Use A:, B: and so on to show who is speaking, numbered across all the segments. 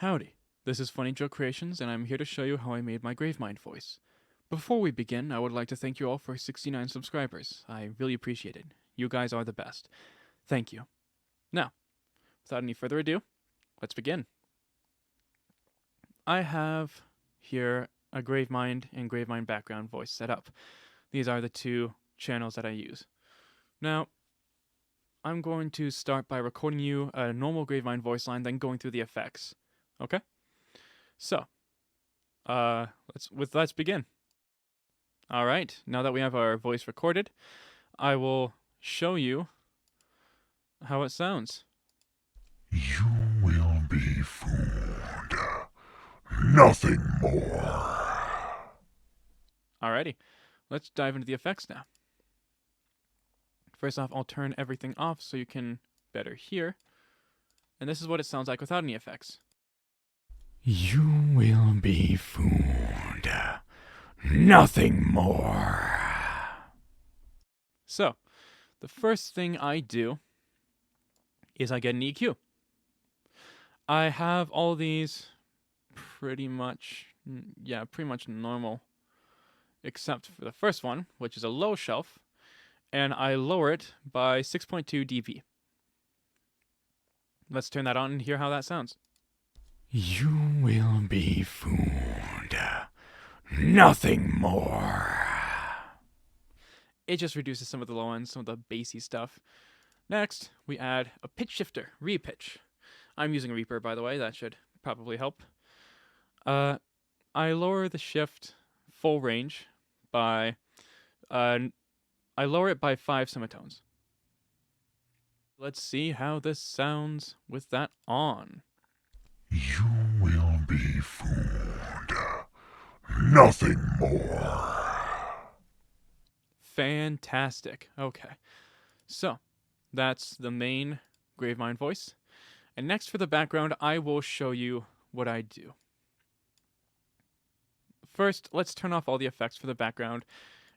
A: Howdy, this is Funny Joe Creations, and I'm here to show you how I made my Gravemind voice. Before we begin, I would like to thank you all for 69 subscribers. I really appreciate it. You guys are the best. Thank you. Now, without any further ado, let's begin. I have here a Gravemind and Gravemind background voice set up. These are the two channels that I use. Now, I'm going to start by recording you a normal Gravemind voice line, then going through the effects. Okay? So, let's begin. All right, now that we have our voice recorded, I will show you how it sounds.
B: You will be fooled. Nothing more.
A: Alrighty, let's dive into the effects now. First off, I'll turn everything off so you can better hear. And this is what it sounds like without any effects.
B: You will be fooled. Nothing more.
A: So, the first thing I do is I get an EQ. I have all these pretty much normal, except for the first one, which is a low shelf, and I lower it by 6.2 dB. Let's turn that on and hear how that sounds.
B: You will be fooled. Nothing more.
A: It just reduces some of the low ends, some of the bassy stuff. Next, we add a pitch shifter, repitch. I'm using a Reaper, by the way, that should probably help. I lower the shift full range by, I lower it by 5 semitones. Let's see how this sounds with that on.
B: You will be fooled. Nothing more.
A: Fantastic. Okay. So, that's the main Gravemind voice. And next for the background, I will show you what I do. First, let's turn off all the effects for the background,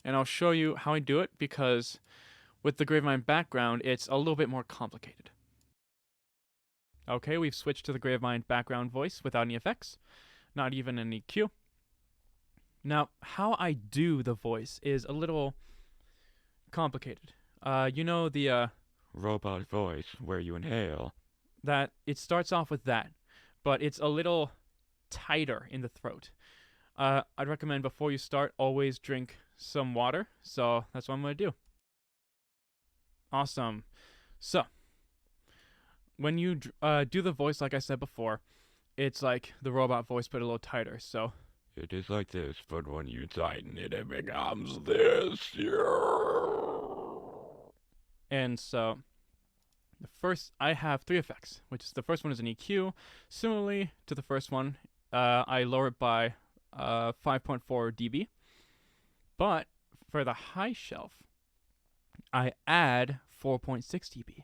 A: and I'll show you how I do it because with the Gravemind background, it's a little bit more complicated. Okay, we've switched to the Gravemind background voice without any effects, not even an EQ. Now, how I do the voice is a little complicated. You know the
C: robot voice where you inhale.
A: that it starts off with that, but it's a little tighter in the throat. I'd recommend before you start, always drink some water. So that's what I'm going to do. Awesome. So, when you do the voice, like I said before, it's like the robot voice, but a little tighter. So,
C: It is like this, but when you tighten it, it becomes this.
A: and so, the first, I have 3 effects, which is the first one is an EQ. Similarly to the first one, I lower it by 5.4 dB. But for the high shelf, I add 4.6 dB.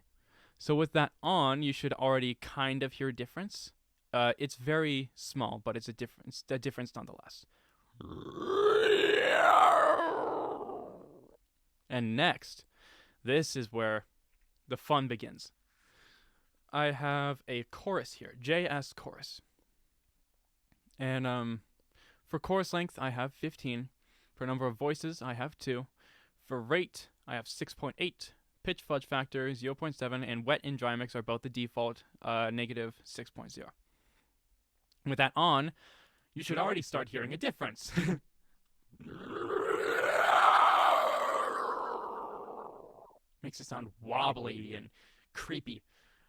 A: So with that on, you should already kind of hear a difference. It's very small, but it's a difference nonetheless. And next, this is where the fun begins. I have a chorus here, JS chorus. And for chorus length, I have 15. For number of voices, I have 2. For rate, I have 6.8. Pitch fudge factor, 0.7. And wet and dry mix are both the default, negative 6.0. With that on, you should already start hearing a difference. Makes it sound wobbly and creepy.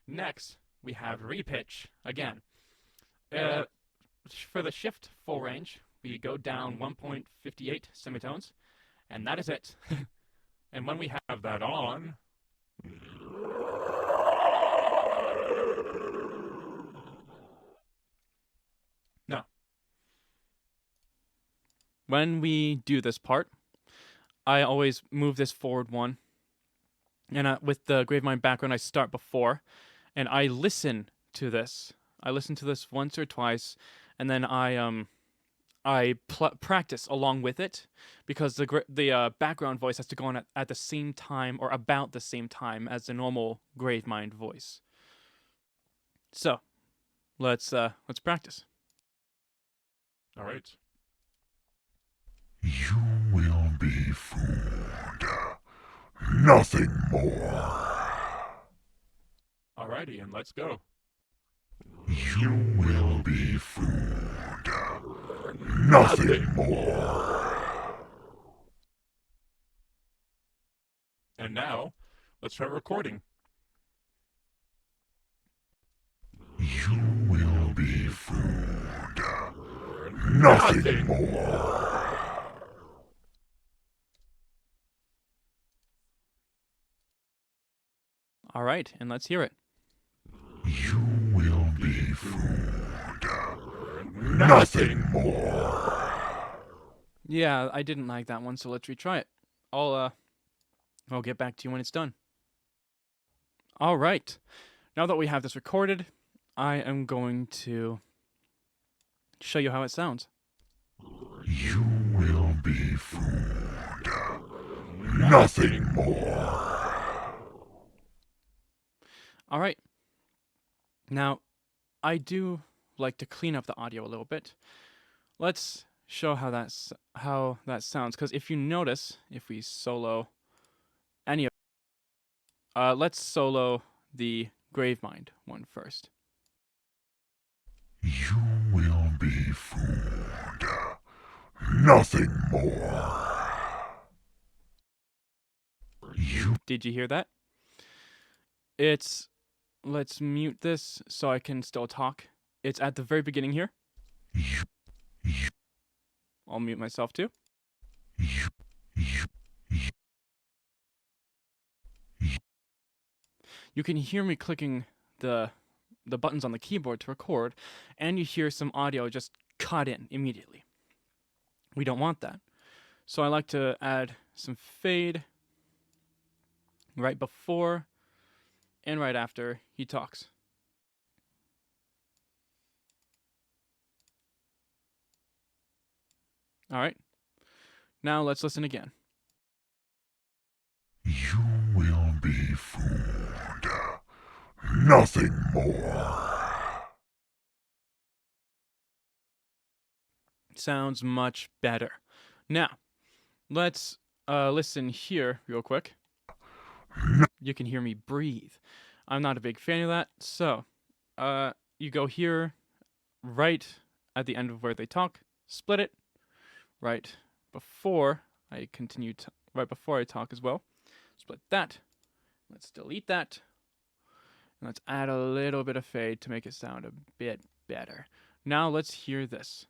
A: Next, we have repitch again. For the shift full range, we go down 1.58 semitones, and that is it. And when we have that on, no. When we do this part, I always move this forward 1. And with the Gravemind background, I start before, and I listen to this. I listen to this once or twice, and then I practice along with it because the background voice has to go on at the same time or about the same time as the normal Gravemind voice. So, let's practice.
C: All right.
B: You will be food. Nothing more.
C: Alrighty, and let's go.
B: You will be food. Nothing more.
C: And now, let's try recording.
B: You will be food. Nothing more.
A: All right, and let's hear it.
B: You will be food. Nothing more.
A: Yeah, I didn't like that one, so let's retry it. I'll get back to you when it's done. All right. Now that we have this recorded, I am going to show you how it sounds.
B: You will be food. Nothing more.
A: All right. Now, I do like to clean up the audio a little bit. Let's show how that sounds, because if you notice, if we solo any of let's solo the Gravemind one first.
B: You will be food. Nothing more.
A: Did you hear that? Let's mute this so I can still talk. It's at the very beginning here. I'll mute myself too. You can hear me clicking the buttons on the keyboard to record, and you hear some audio just cut in immediately. We don't want that. So I like to add some fade right before and right after he talks. All right. Now let's listen again.
B: You will be food. Nothing more.
A: Sounds much better. Now, let's listen here real quick. You can hear me breathe. I'm not a big fan of that, so you go here right at the end of where they talk, split it right before I continue right before I talk as well. Split that. Let's delete that. And let's add a little bit of fade to make it sound a bit better. Now let's hear this.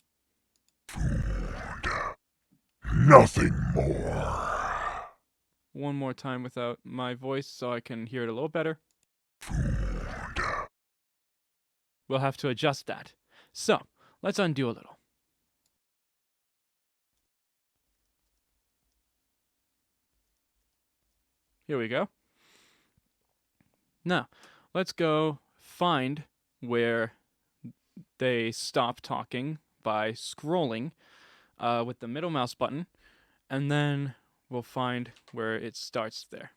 B: Nothing more.
A: One more time without my voice so I can hear it a little better. We'll have to adjust that. So, let's undo a little. Here we go. Now, let's go find where they stop talking by scrolling with the middle mouse button, and then we'll find where it starts there.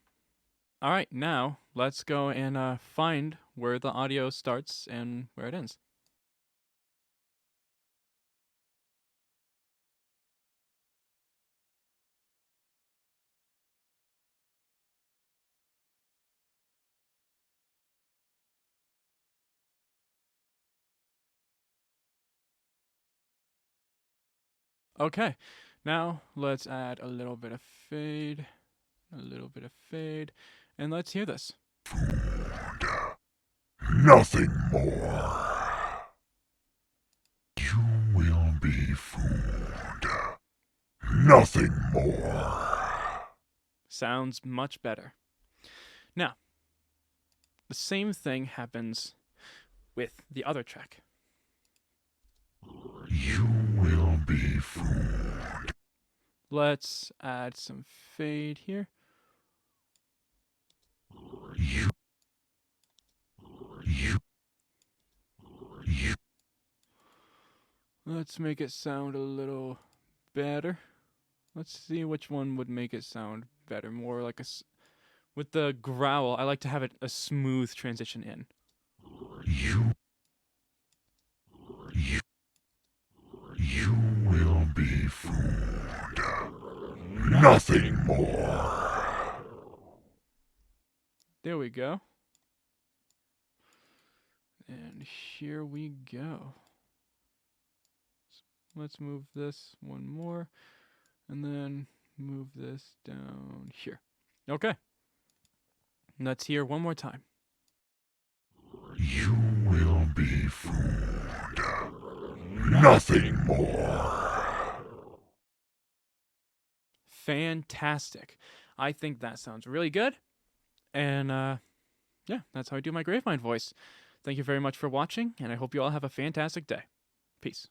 A: All right, now let's go and find where the audio starts and where it ends. Okay, now let's add a little bit of fade, and let's hear this.
B: Nothing more. You will be food. Nothing more.
A: Sounds much better. Now, the same thing happens with the other track.
B: You will be food.
A: Let's add some fade here. Let's make it sound a little better. Let's see which one would make it sound better. More like with the growl, I like to have it a smooth transition in.
B: Nothing more.
A: There we go. And here we go. Let's move this one more. And then move this down here. Okay. Let's hear one more time.
B: You will be food. Nothing more.
A: Fantastic. I think that sounds really good. And yeah, that's how I do my Gravemind voice. Thank you very much for watching, and I hope you all have a fantastic day. Peace.